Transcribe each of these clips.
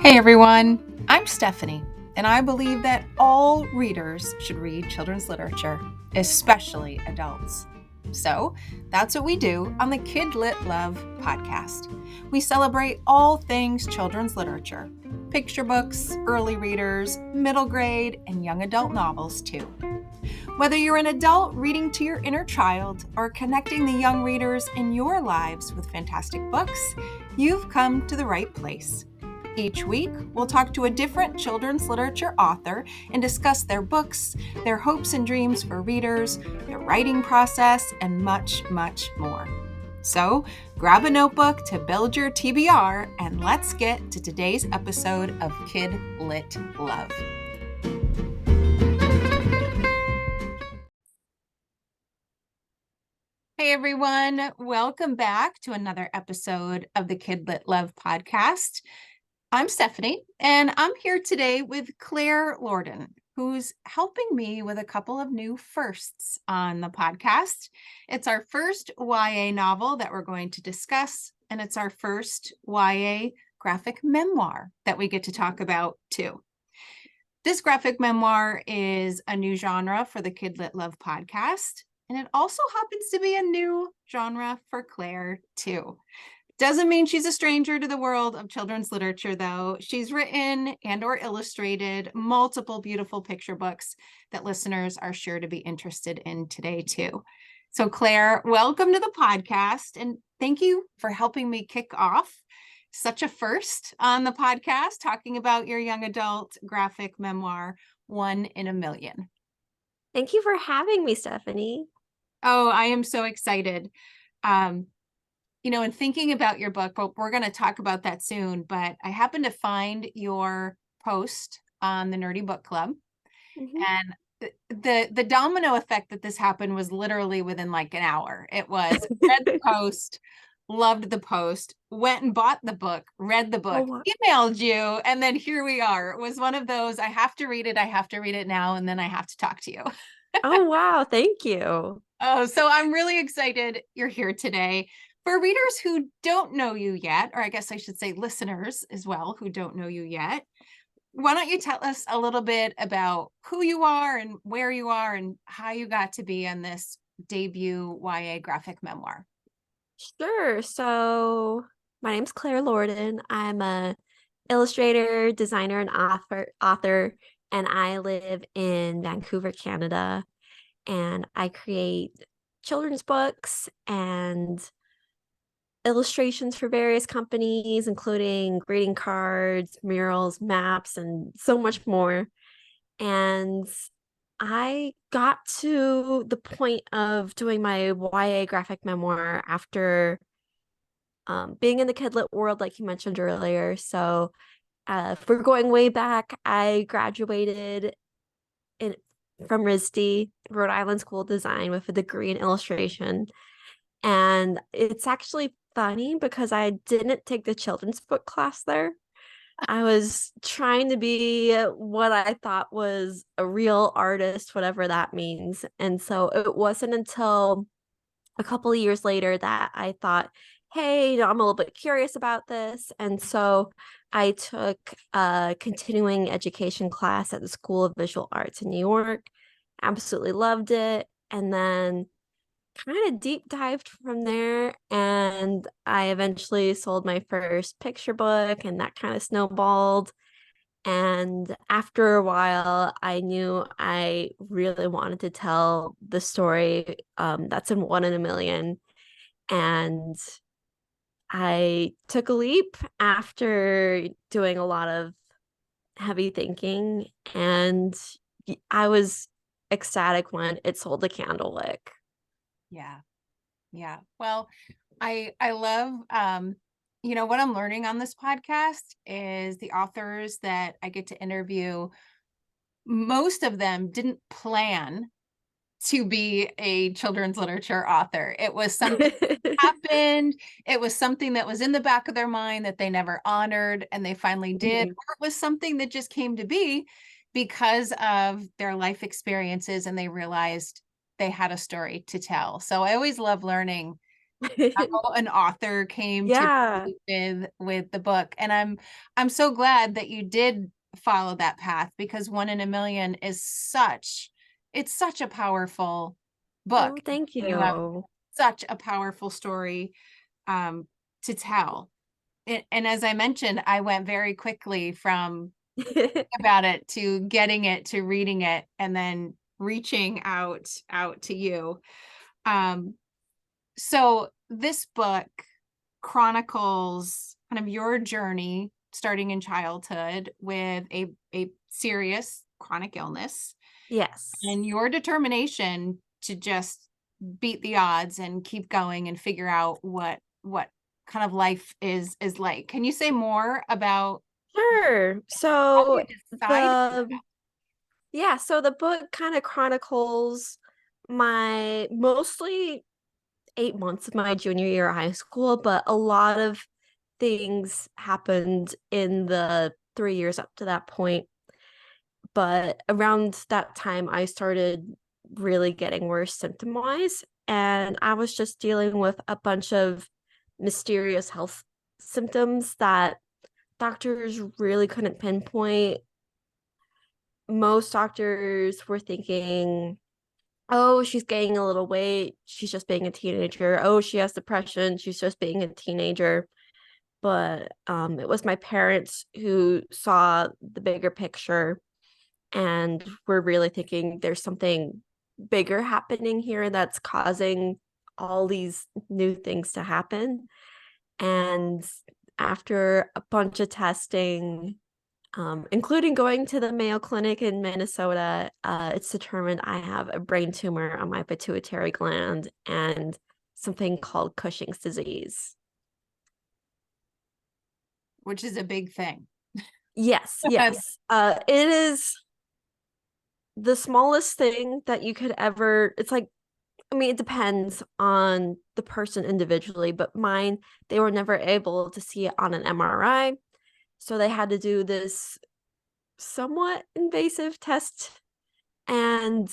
Hey everyone, I'm Stephanie, and I believe that all readers should read children's literature, especially adults. So that's what we do on the KidLit Love podcast. We celebrate all things children's literature, picture books, early readers, middle grade, and young adult novels too. Whether you're an adult reading to your inner child or connecting the young readers in your lives with fantastic books, you've come to the right place. Each week, we'll talk to a different children's literature author and discuss their books, their hopes and dreams for readers, their writing process, and much, much more. So, grab a notebook to build your TBR, and let's get to today's episode of KidLit Love. Hey everyone, welcome back to another episode of the KidLit Love podcast. I'm Stephanie, and I'm here today with Claire Lordon, who's helping me with a couple of new firsts on the podcast. It's our first YA novel that we're going to discuss, and it's our first YA graphic memoir that we get to talk about too. This graphic memoir is a new genre for the KidLit Love podcast, and it also happens to be a new genre for Claire too. Doesn't mean she's a stranger to the world of children's literature, though. She's written and or illustrated multiple beautiful picture books that listeners are sure to be interested in today, too. So, Claire, welcome to the podcast, and thank you for helping me kick off such a first on the podcast, talking about your young adult graphic memoir, One in a Million. Thank you for having me, Stephanie. Oh, I am so excited. In thinking about your book, but we're going to talk about that soon, but I happened to find your post on the Nerdy Book Club. And the domino effect that this happened was literally within like an hour. It was read the post, loved the post, went and bought the book, read the book, emailed you, and then here we are. It was one of those, I have to read it now, and then I have to talk to you. Oh, wow. Thank you. Oh, so I'm really excited you're here today. For readers who don't know you yet, or I guess I should say listeners as well who don't know you yet, why don't you tell us a little bit about who you are and where you are and how you got to be on this debut YA graphic memoir? Sure. So my name's Claire Lordon. I'm a illustrator, designer, and author, and I live in Vancouver, Canada. And I create children's books and illustrations for various companies, including greeting cards, murals, maps, and so much more. And I got to the point of doing my YA graphic memoir after being in the KidLit world, like you mentioned earlier. So if we're going way back, I graduated from RISD, Rhode Island School of Design, with a degree in illustration. And it's actually funny because I didn't take the children's book class there. I was trying to be what I thought was a real artist, whatever that means. And so it wasn't until a couple of years later that I thought, hey, I'm a little bit curious about this. And so I took a continuing education class at the School of Visual Arts in New York. Absolutely loved it. And then kind of deep dived from there, and I eventually sold my first picture book, and that kind of snowballed. And after a while, I knew I really wanted to tell the story that's in One in a Million. And I took a leap after doing a lot of heavy thinking, and I was ecstatic when it sold a candle wick. Yeah. Well, I love, what I'm learning on this podcast is the authors that I get to interview, most of them didn't plan to be a children's literature author. It was something that happened. It was something that was in the back of their mind that they never honored, and they finally did. Or it was something that just came to be because of their life experiences, and they realized they had a story to tell. So I always love learning how an author came to Yeah. be with the book. And I'm so glad that you did follow that path, because One in a Million is it's such a powerful book. Oh, thank You have you. such a powerful story to tell. And as I mentioned, I went very quickly from about it to getting it to reading it and then reaching out to you. Um, so this book chronicles kind of your journey starting in childhood with a serious chronic illness Yes. and your determination to just beat the odds and keep going and figure out what kind of life is like. Can you say more about Sure. how So you decide to do the yeah, so the book kind of chronicles my mostly 8 months of my junior year of high school, but a lot of things happened in the 3 years up to that point. But around that time, I started really getting worse symptom wise. And I was just dealing with a bunch of mysterious health symptoms that doctors really couldn't pinpoint. Most doctors were thinking, oh, she's gaining a little weight. She's just being a teenager. Oh, she has depression. She's just being a teenager. But it was my parents who saw the bigger picture and were really thinking there's something bigger happening here that's causing all these new things to happen. And after a bunch of testing, including going to the Mayo Clinic in Minnesota, it's determined I have a brain tumor on my pituitary gland and something called Cushing's disease. which is a big thing. Yes, yes. It is the smallest thing that you could ever, it's like, I mean, it depends on the person individually, but mine, they were never able to see it on an MRI. So they had to do this somewhat invasive test and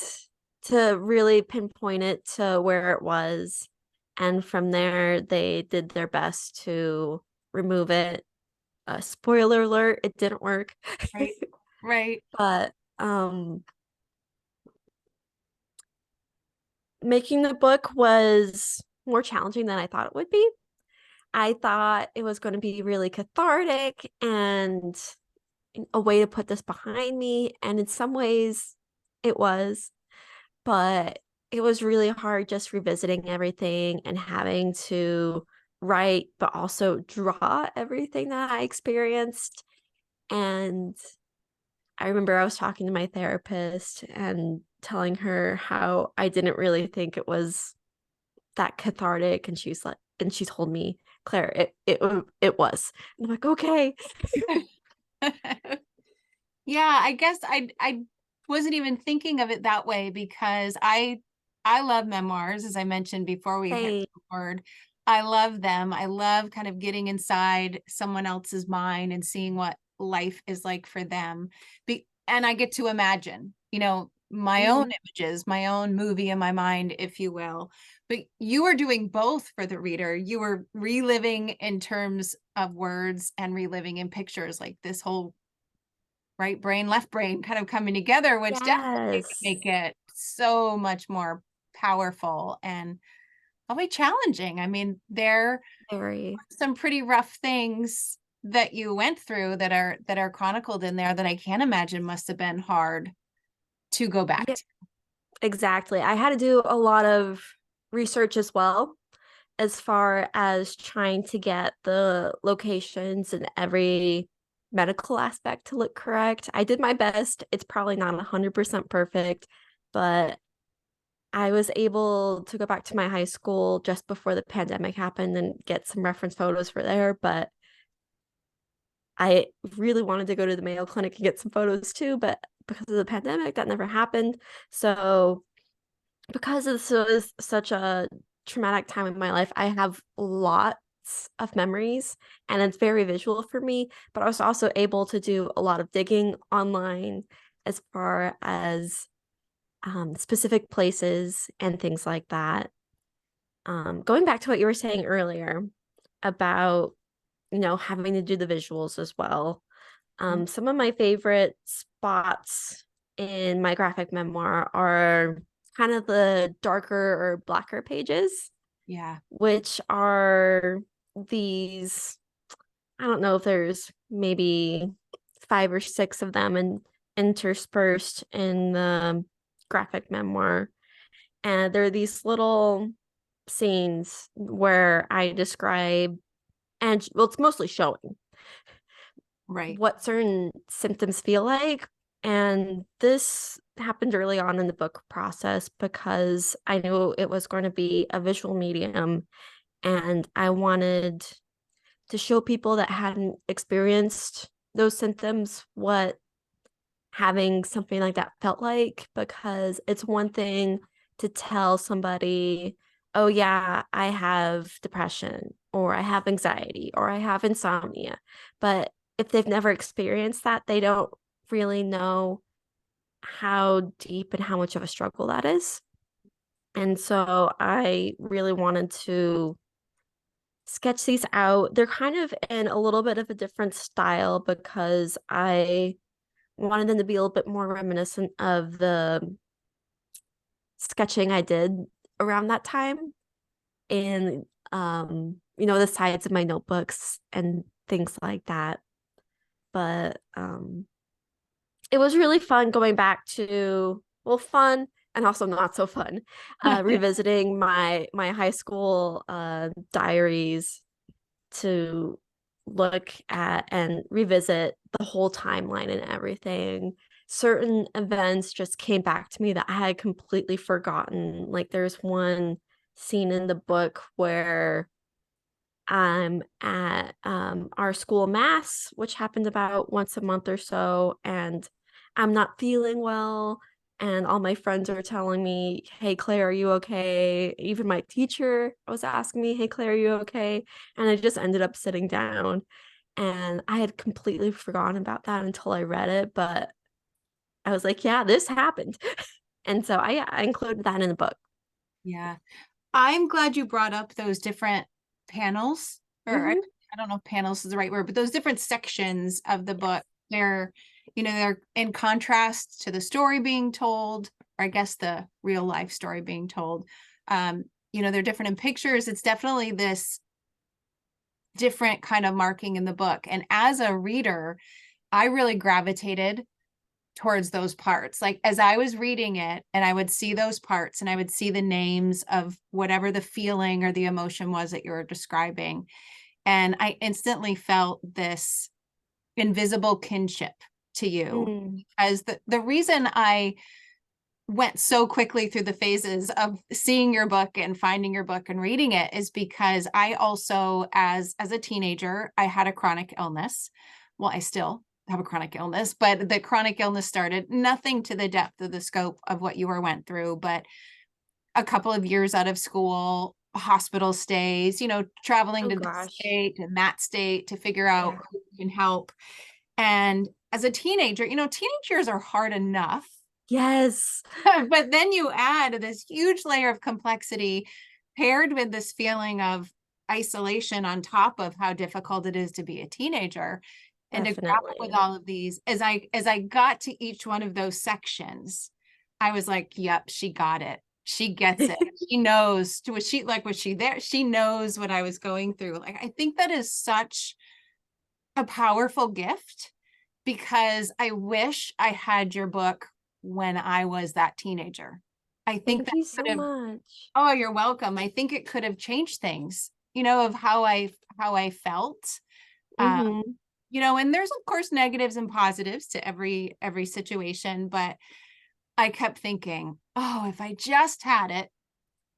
to really pinpoint it to where it was. And from there, they did their best to remove it. Spoiler alert, it didn't work. Right. Right. But making the book was more challenging than I thought it would be. I thought it was going to be really cathartic and a way to put this behind me. And in some ways, it was, but it was really hard just revisiting everything and having to write, but also draw everything that I experienced. And I remember I was talking to my therapist and telling her how I didn't really think it was that cathartic, and she's like, and she told me, Claire, it was. And I'm like, okay. Yeah, I guess I wasn't even thinking of it that way, because I love memoirs, as I mentioned before we hit Hey, record. I love them. I love kind of getting inside someone else's mind and seeing what life is like for them. And I get to imagine, my own mhm. images, my own movie in my mind, if you will. But you were doing both for the reader. You were reliving in terms of words and reliving in pictures, like this whole right brain, left brain kind of coming together, which definitely would Yes, make it so much more powerful and probably challenging. I mean, there very. are some pretty rough things that you went through that are chronicled in there that I can't imagine must have been hard to go back Yeah, to. exactly. I had to do a lot of research as well, as far as trying to get the locations and every medical aspect to look correct. I did my best. It's probably not 100% perfect, but I was able to go back to my high school just before the pandemic happened and get some reference photos for there. But I really wanted to go to the Mayo Clinic and get some photos too, but because of the pandemic, that never happened. So, because this was such a traumatic time in my life, I have lots of memories and it's very visual for me. But I was also able to do a lot of digging online as far as specific places and things like that. Going back to what you were saying earlier about, having to do the visuals as well. Mhm. Some of my favorite spots in my graphic memoir are kind of the darker or blacker pages, Yeah. which are these, I don't know if there's maybe 5 or 6 of them and interspersed in the graphic memoir. And there are these little scenes where I describe, and well, it's mostly showing Right. what certain symptoms feel like. And this happened early on in the book process because I knew it was going to be a visual medium, and I wanted to show people that hadn't experienced those symptoms what having something like that felt like, because it's one thing to tell somebody, oh yeah, I have depression or I have anxiety or I have insomnia, but if they've never experienced that, they don't really know how deep and how much of a struggle that is. And so I really wanted to sketch these out. They're kind of in a little bit of a different style because I wanted them to be a little bit more reminiscent of the sketching I did around that time, and the sides of my notebooks and things like that. But it was really fun going back to, well, fun and also not so fun, revisiting my high school diaries to look at and revisit the whole timeline and everything. Certain events just came back to me that I had completely forgotten. Like there's one scene in the book where I'm at our school mass, which happened about once a month or so, and I'm not feeling well. And all my friends are telling me, hey, Claire, are you okay? Even my teacher was asking me, hey, Claire, are you okay? And I just ended up sitting down. And I had completely forgotten about that until I read it. But I was like, yeah, this happened. And so I included that in the book. Yeah. I'm glad you brought up those different panels, or Hmm. I don't know if panels is the right word, but those different sections of the book. Yes. They're in contrast to the story being told, or I guess the real life story being told. They're different in pictures. It's definitely this different kind of marking in the book. And as a reader, I really gravitated towards those parts. Like as I was reading it and I would see those parts and I would see the names of whatever the feeling or the emotion was that you were describing. And I instantly felt this invisible kinship to you. Mm. As the reason I went so quickly through the phases of seeing your book and finding your book and reading it is because I also, as a teenager, I had a chronic illness. Well, I still have a chronic illness, but the chronic illness started nothing to the depth of the scope of what you went through, but a couple of years out of school, hospital stays, traveling Oh to this gosh. state and that state to figure out Yeah. who can help. And as a teenager, teenage years are hard enough. Yes. But then you add this huge layer of complexity paired with this feeling of isolation on top of how difficult it is to be a teenager, and to grapple with Definitely. all of these. As I got to each one of those sections, I was like, yep, she got it, she gets it, she knows. Was she there? She knows what I was going through. Like, I think that is such a powerful gift, because I wish I had your book when I was that teenager. I think Thank that you could so have, much. oh, you're welcome. I think it could have changed things, of how I felt. Um, Hmm. and there's of course negatives and positives to every situation, but I kept thinking, oh, if I just had it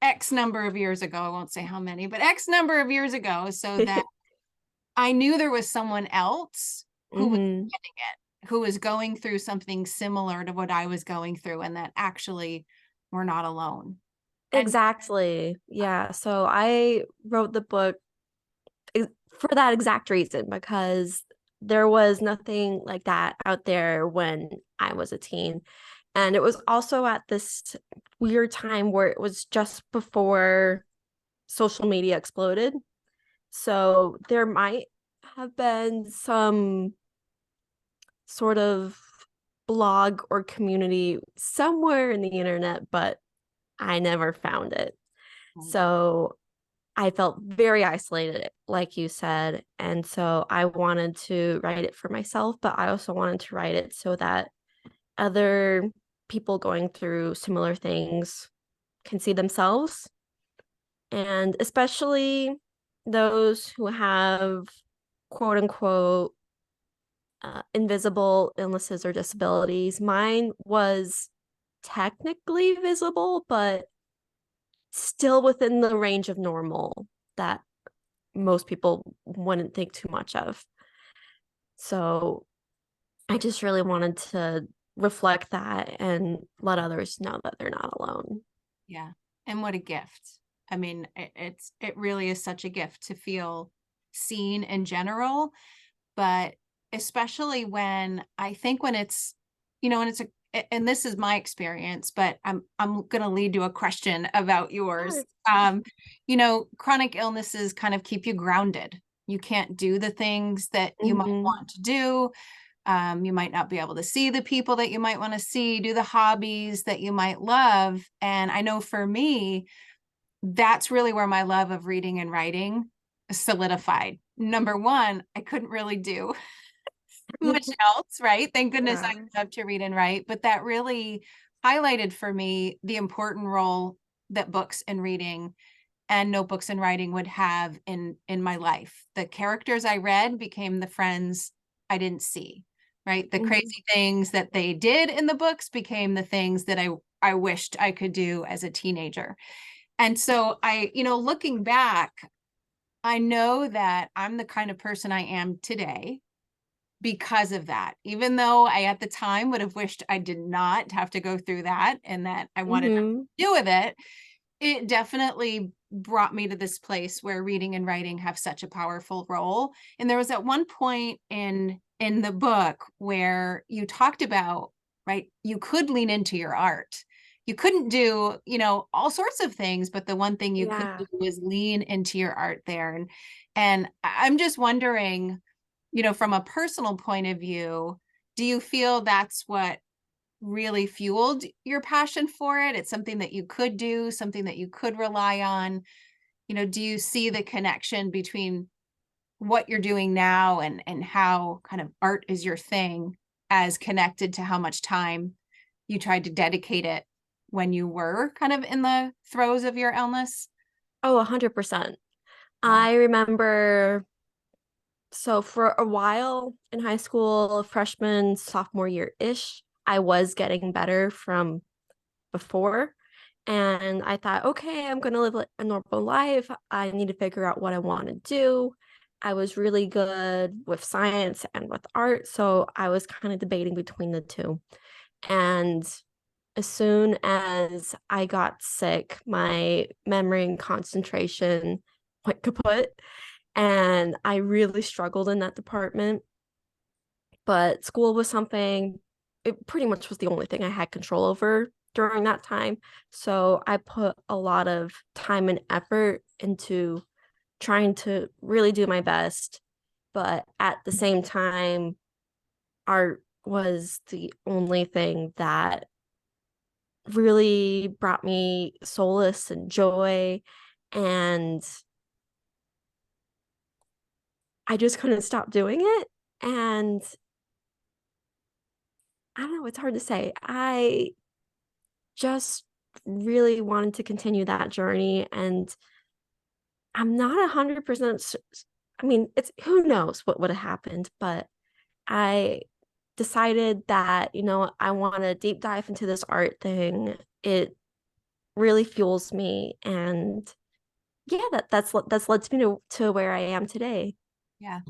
X number of years ago, I won't say how many, but X number of years ago, so that I knew there was someone else who was Hmm. getting it, who was going through something similar to what I was going through, and that actually we're not alone. And Exactly. Yeah. So I wrote the book for that exact reason, because there was nothing like that out there when I was a teen. And it was also at this weird time where it was just before social media exploded. So there might have been some sort of blog or community somewhere in the internet, but I never found it. Right. So I felt very isolated, like you said. And so I wanted to write it for myself, but I also wanted to write it so that other people going through similar things can see themselves. And especially those who have quote unquote invisible illnesses or disabilities. Mine was technically visible, but still within the range of normal that most people wouldn't think too much of. So I just really wanted to reflect that and let others know that they're not alone. Yeah. And what a gift. I mean, it really is such a gift to feel seen in general, but especially when I think when it's, when it's and this is my experience, but I'm going to lead to a question about yours. Sure. Chronic illnesses kind of keep you grounded. You can't do the things that you might Mm-hmm. want to do. You might not be able to see the people that you might want to see, do the hobbies that you might love. And I know for me, that's really where my love of reading and writing solidified. Number one, I couldn't really do much else, right? Thank goodness Yeah. I love to read and write, but that really highlighted for me the important role that books and reading and notebooks and writing would have in my life. The characters I read became the friends I didn't see, right? The Mm-hmm. crazy things that they did in the books became the things that I wished I could do as a teenager. And so looking back, I know that I'm the kind of person I am today because of that. Even though I at the time would have wished I did not have to go through that and that I wanted to Mm-hmm. deal with it, it definitely brought me to this place where reading and writing have such a powerful role. And there was at one point in the book where you talked about, right, you could lean into your art. You couldn't do, all sorts of things, but the one thing you could Yeah. do is lean into your art there. And I'm just wondering, from a personal point of view, do you feel that's what really fueled your passion for it? It's something that you could do, something that you could rely on. Do you see the connection between what you're doing now and how kind of art is your thing as connected to how much time you tried to dedicate it when you were kind of in the throes of your illness? Oh, 100%. Yeah. I remember, so for a while in high school, freshman, sophomore year-ish, I was getting better from before. And I thought, okay, I'm going to live a normal life. I need to figure out what I want to do. I was really good with science and with art. So I was kind of debating between the two. And as soon as I got sick, my memory and concentration went kaput. And I really struggled in that department. But school was something, it pretty much was the only thing I had control over during that time. So I put a lot of time and effort into trying to really do my best. But at the same time, art was the only thing that really brought me solace and joy. And I just couldn't stop doing it. And I don't know, it's hard to say. I just really wanted to continue that journey. And I'm not 100%. I mean, it's who knows what would have happened, but I decided that, I want to deep dive into this art thing. It really fuels me. And yeah, that's led me to where I am today. Yeah.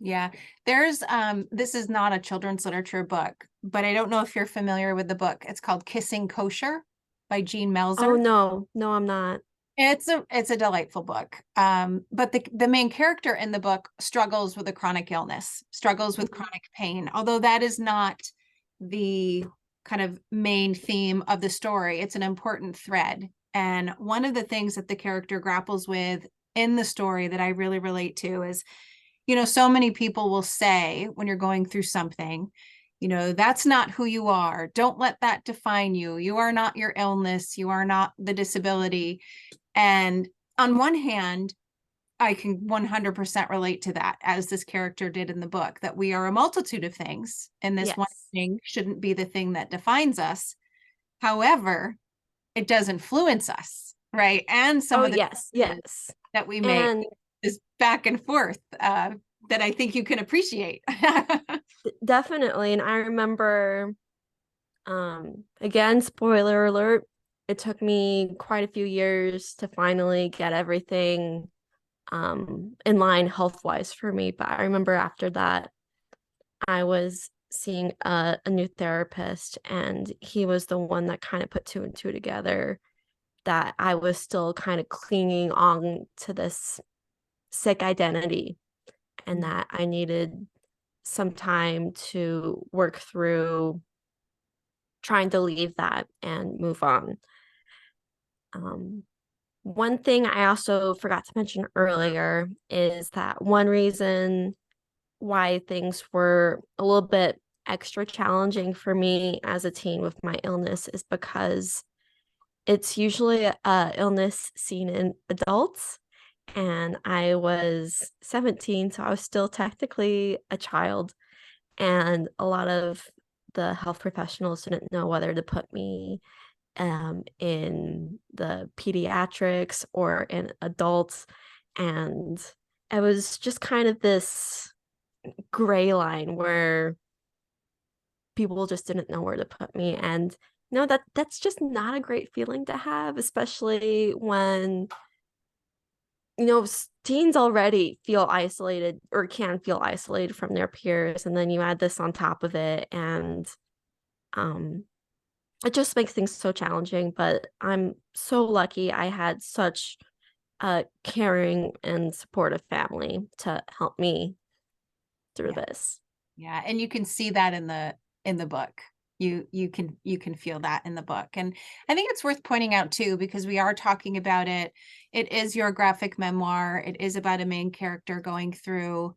Yeah. There's this is not a children's literature book, but I don't know if you're familiar with the book. It's called Kissing Kosher by Jean Oh Melzer. no, no, I'm not. It's a delightful book. But the main character in the book struggles with a chronic illness, struggles with chronic pain, although that is not the kind of main theme of the story. It's an important thread And one of the things that the character grapples with in the story that I really relate to is, so many people will say when you're going through something, that's not who you are. Don't let that define you. You are not your illness. You are not the disability. And on one hand, I can 100% relate to that, as this character did in the book, that we are a multitude of things, and this one Yes. thing shouldn't be the thing that defines us. However, it does influence us, right? And some Oh, of the yes, choices yes. that we make And is back and forth that I think you can appreciate. definitely. And I remember, again, spoiler alert, it took me quite a few years to finally get everything in line health-wise for me. But I remember after that, I was seeing a new therapist, and he was the one that kind of put two and two together, that I was still kind of clinging on to this sick identity, and that I needed some time to work through trying to leave that and move on. Um, One thing I also forgot to mention earlier is that one reason why things were a little bit extra challenging for me as a teen with my illness is because it's usually a illness seen in adults, and I was 17, so I was still technically a child, and a lot of the health professionals didn't know whether to put me in the pediatrics or in adults, and it was just kind of this gray line where people just didn't know where to put me. And no, that's just not a great feeling to have, especially when teens already feel isolated or can feel isolated from their peers, and then you add this on top of it, and um it just makes things so challenging. But I'm so lucky I had such a caring and supportive family to help me through Yeah. this. Yeah, and you can see that in the book. You can feel that in the book. And I think it's worth pointing out too, because we are talking about it. It is your graphic memoir. It is about a main character going through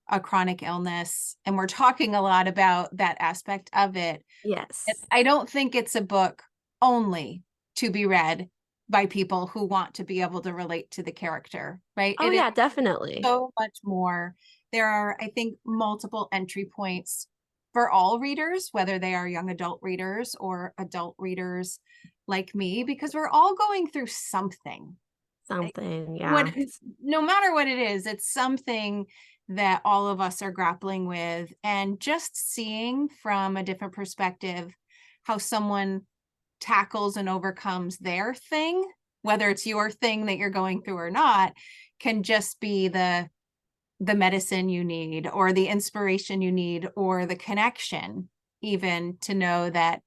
a chronic illness, and we're talking a lot about that aspect of it. Yes. I don't think it's a book only to be read by people who want to be able to relate to the character, right? Oh It is yeah, definitely. so much more. There are, I think, multiple entry points for all readers, whether they are young adult readers or adult readers like me, because we're all going through something. Something, What, yeah. no matter what it is, it's something that all of us are grappling with. And just seeing from a different perspective how someone tackles and overcomes their thing, whether it's your thing that you're going through or not, can just be the medicine you need, or the inspiration you need, or the connection, even to know that,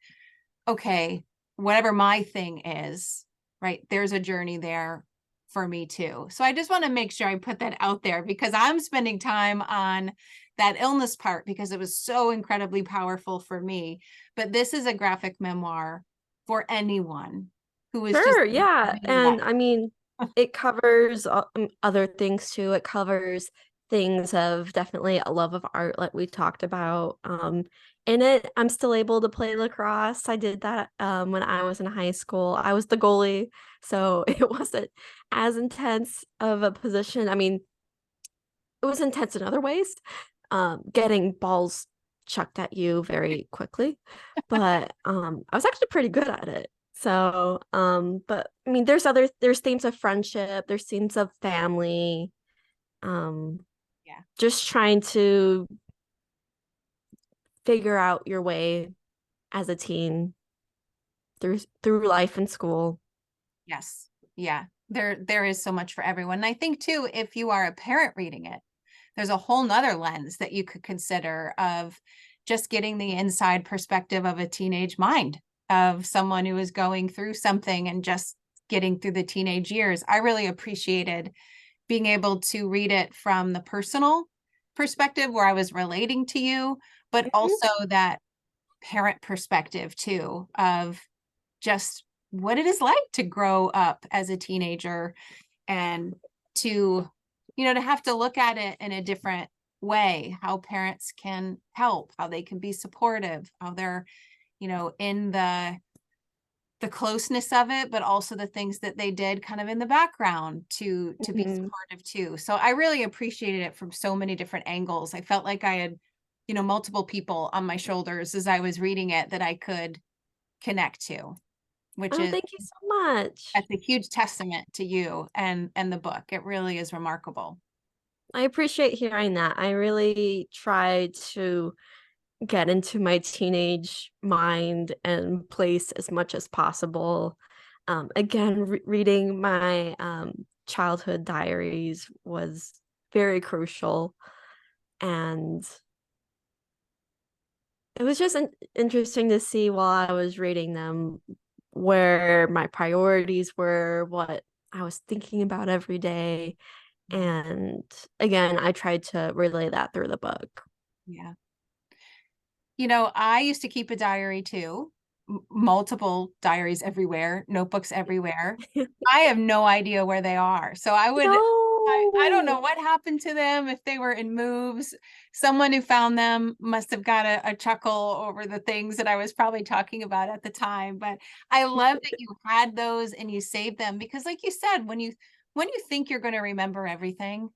okay, whatever my thing is, right, there's a journey there for me too. So I just want to make sure I put that out there, because I'm spending time on that illness part because it was so incredibly powerful for me. But this is a graphic memoir for anyone who is just Sure, yeah. having that. And I mean, it covers other things too. It covers things of definitely a love of art, like we talked about. In it, I'm still able to play lacrosse. I did that when I was in high school. I was the goalie, so it wasn't as intense of a position. I mean, it was intense in other ways, getting balls chucked at you very quickly, but I was actually pretty good at it. So but I mean, there's themes of friendship, there's themes of family, um Yeah. just trying to figure out your way as a teen through life and school. Yes. Yeah. There is so much for everyone. And I think too, if you are a parent reading it, there's a whole nother lens that you could consider of just getting the inside perspective of a teenage mind, of someone who is going through something and just getting through the teenage years. I really appreciated being able to read it from the personal perspective where I was relating to you, but Mhm. also that parent perspective too, of just what it is like to grow up as a teenager and to, to have to look at it in a different way, how parents can help, how they can be supportive, how they're, in the closeness of it, but also the things that they did kind of in the background to be Mhm. supportive too. So I really appreciated it from so many different angles. I felt like I had, multiple people on my shoulders as I was reading it that I could connect to, which Oh, is thank you so much. that's a huge testament to you and the book. It really is remarkable. I appreciate hearing that. I really tried to get into my teenage mind and place as much as possible. Again, reading my childhood diaries was very crucial, and it was just interesting to see while I was reading them where my priorities were, what I was thinking about every day. And again, I tried to relay that through the book. Yeah. I used to keep a diary too, multiple diaries everywhere, notebooks everywhere. I have no idea where they are. So I don't know No. what happened to them, if they were in moves. Someone who found them must have got a chuckle over the things that I was probably talking about at the time. But I love that you had those and you saved them because like you said, when you think you're going to remember everything,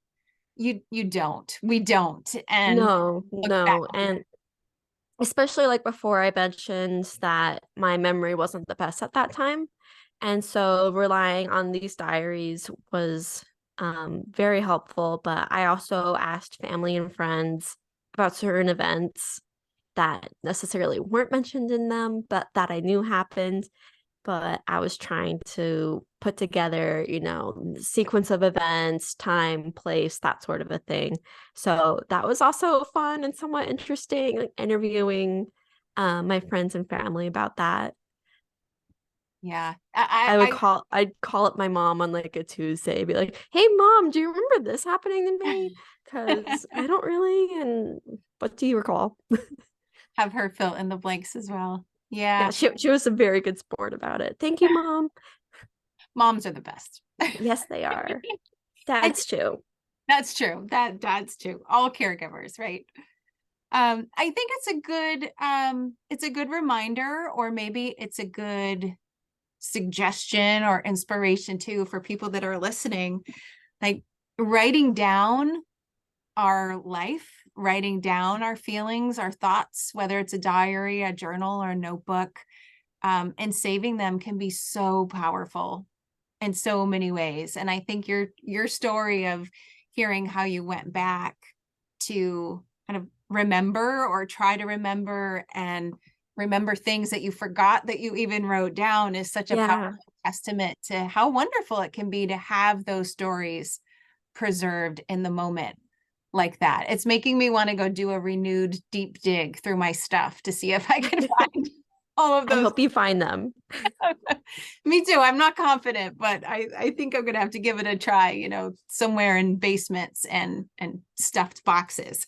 you don't. We don't. And No, look back. no. And especially like before I mentioned that my memory wasn't the best at that time. And so relying on these diaries was very helpful. But I also asked family and friends about certain events that necessarily weren't mentioned in them, but that I knew happened. But I was trying to put together, sequence of events, time, place, that sort of a thing. So that was also fun and somewhat interesting, like interviewing my friends and family about that. Yeah. I'd call up my mom on like a Tuesday, be like, "Hey mom, do you remember this happening to me? Because I don't really, and what do you recall?" have her fill in the blanks as well. Yeah, Yeah. she was a very good sport about it. Thank you, mom. Moms are the best. Yes, they are. I Dads too. That's true. That's true. All caregivers, right? I think it's a good reminder, or maybe it's a good suggestion or inspiration too for people that are listening. Like writing down our life, writing down our feelings, our thoughts, whether it's a diary, a journal, or a notebook, and saving them can be so powerful in so many ways. And I think your story of hearing how you went back to kind of remember or try to remember and remember things that you forgot that you even wrote down is such a Yeah. powerful testament to how wonderful it can be to have those stories preserved in the moment like that. It's making me want to go do a renewed deep dig through my stuff to see if I can find all of I those. hope you find them. Me too. I'm not confident, but I think I'm gonna have to give it a try, somewhere in basements and stuffed boxes.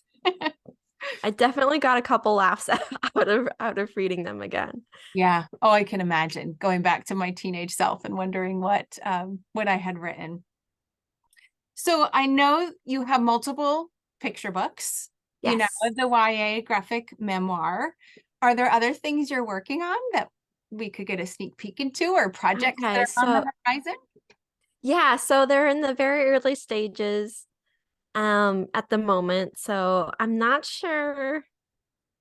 I definitely got a couple laughs out of reading them again. Yeah. Oh, I can imagine going back to my teenage self and wondering what I had written. So I know you have multiple picture books, Yes. the YA graphic memoir. Are there other things you're working on that we could get a sneak peek into or projects that Okay, are on the so horizon? yeah, so they're in the very early stages at the moment. So I'm not sure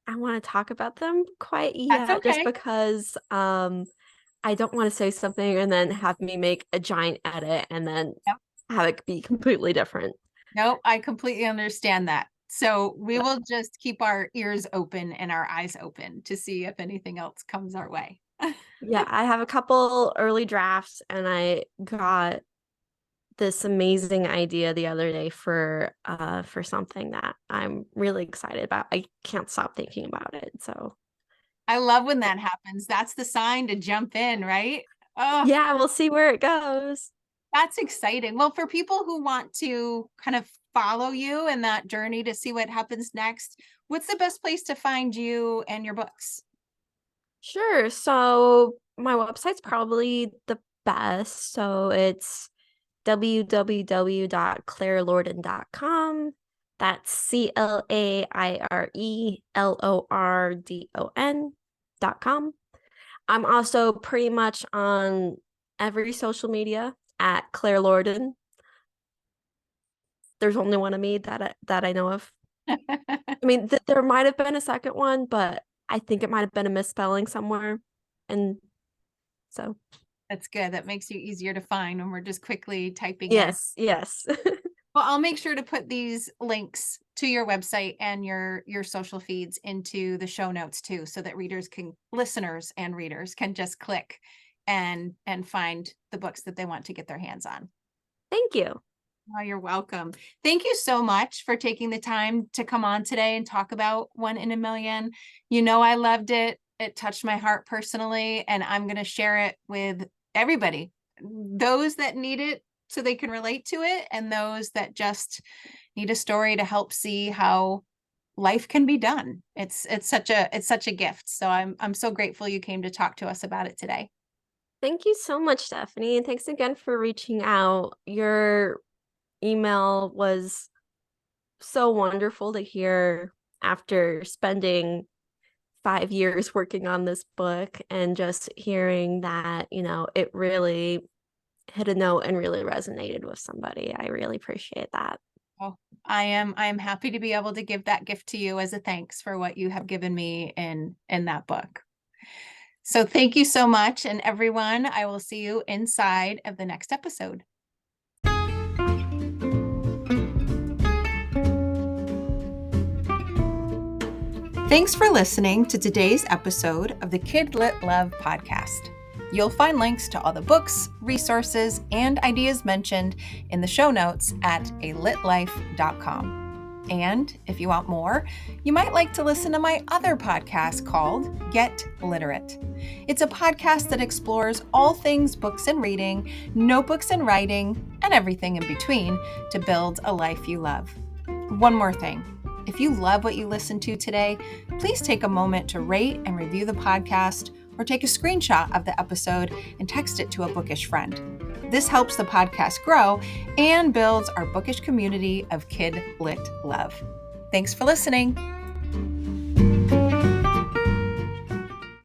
I want to talk about them quite That's yet, just okay. because I don't want to say something and then have me make a giant edit and then Yep. have it be completely different. No, I completely understand that. So we will just keep our ears open and our eyes open to see if anything else comes our way. Yeah, I have a couple early drafts and I got this amazing idea the other day for something that I'm really excited about. I can't stop thinking about it. So I love when that happens. That's the sign to jump in, right? Oh, yeah, we'll see where it goes. that's exciting. Well, for people who want to kind of follow you in that journey to see what happens next, what's the best place to find you and your books? Sure. So my website's probably the best. So it's www.clairelordon.com. That's CLAIRELORDON.com. I'm also pretty much on every social media at Claire Lordon. There's only one of me that I know of. I mean, there might have been a second one, but I think it might have been a misspelling somewhere. And so, That's good. That makes you easier to find when we're just quickly typing in. yes. Well, I'll make sure to put these links to your website and your social feeds into the show notes too, so that listeners and readers can just click and find the books that they want to get their hands on. Thank you. Oh, you're welcome. Thank you so much for taking the time to come on today and talk about One in a Million. You know, I loved it. It touched my heart personally, and I'm going to share it with everybody, those that need it so they can relate to it, and those that just need a story to help see how life can be done. It's such a gift. So I'm so grateful you came to talk to us about it today. Thank you so much, Stephanie. And thanks again for reaching out. Your email was so wonderful to hear after spending 5 years working on this book, and just hearing that, it really hit a note and really resonated with somebody. I really appreciate that. Oh, I am happy to be able to give that gift to you as a thanks for what you have given me in that book. So thank you so much. And everyone, I will see you inside of the next episode. Thanks for listening to today's episode of the KidLit Love podcast. You'll find links to all the books, resources, and ideas mentioned in the show notes at alitlife.com. And if you want more, you might like to listen to my other podcast called Get Literate. It's a podcast that explores all things books and reading, notebooks and writing, and everything in between to build a life you love. One more thing. If you love what you listened to today, please take a moment to rate and review the podcast, or take a screenshot of the episode and text it to a bookish friend. This helps the podcast grow and builds our bookish community of KidLit Love. Thanks for listening.